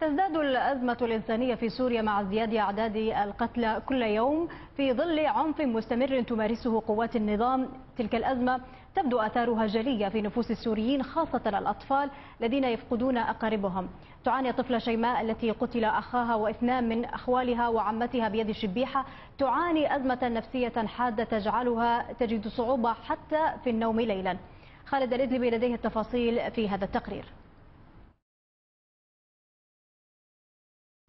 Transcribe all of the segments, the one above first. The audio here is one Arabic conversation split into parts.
تزداد الأزمة الإنسانية في سوريا مع ازدياد أعداد القتلى كل يوم في ظل عنف مستمر تمارسه قوات النظام. تلك الأزمة تبدو آثارها جلية في نفوس السوريين، خاصة الأطفال الذين يفقدون أقاربهم. تعاني الطفلة شيماء التي قتل أخاها واثنان من أخوالها وعمتها بيد الشبيحة تعاني أزمة نفسية حادة تجعلها تجد صعوبة حتى في النوم ليلا. خالد الإدلبي لديه التفاصيل في هذا التقرير.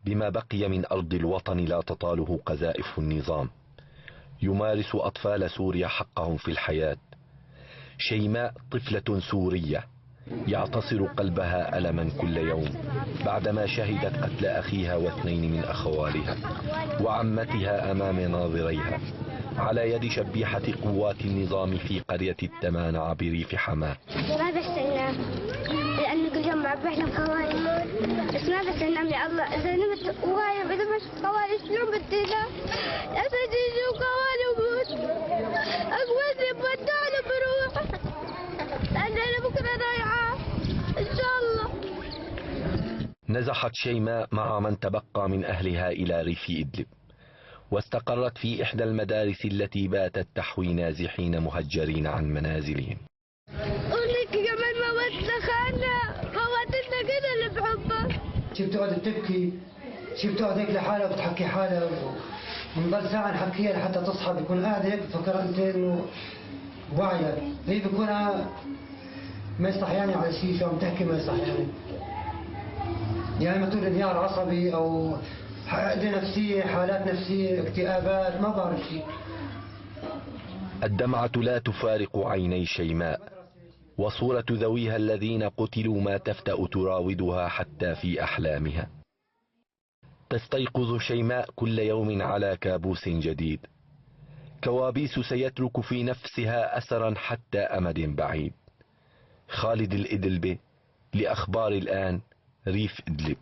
بما بقي من أرض الوطن لا تطاله قذائف النظام، يمارس أطفال سوريا حقهم في الحياة. شيماء طفلة سورية يعتصر قلبها ألما كل يوم بعدما شهدت قتل أخيها واثنين من أخوالها وعمتها أمام ناظريها على يد شبيحة قوات النظام في قرية التمانع بريف حماة. ما بس انام لأنه كل يوم بعبح لهم خوالي، بس ما بس انام يا الله. إذا نمت وغايب إذا مش خوالي شلون بدي انام؟ يا سيدي شو خوالي وموت أقوى بدالي بروح لأن أنا بكرة رايحة إن شاء الله. نزحت شيماء مع من تبقى من أهلها إلى ريف إدلب، واستقرت في إحدى المدارس التي باتت تحوي نازحين مهجرين عن منازلهم. ولك كمان موتنا خانا موتنا كده اللي بحبه. شي بتقعد تبكي، شي بتقعد هيك لحالها وبتحكي حالها ونضل ساعة نحكيها لحتى تصحى. بيكون قاعد هيك بفكر انت انه واعية، هي بيكون ما يصحياني على شيء، شو عم تحكي ما يصحياني. يعني ما تقول انهيار عصبي او عقدة نفسية، حالات نفسية، اكتئابات، ما بعرف شيء. الدمعة لا تفارق عيني شيماء، وصورة ذويها الذين قتلوا ما تفتأ تراودها حتى في أحلامها. تستيقظ شيماء كل يوم على كابوس جديد، كوابيس سيترك في نفسها أثرا حتى أمد بعيد. خالد الإدلبي لأخبار الآن، ريف إدلب.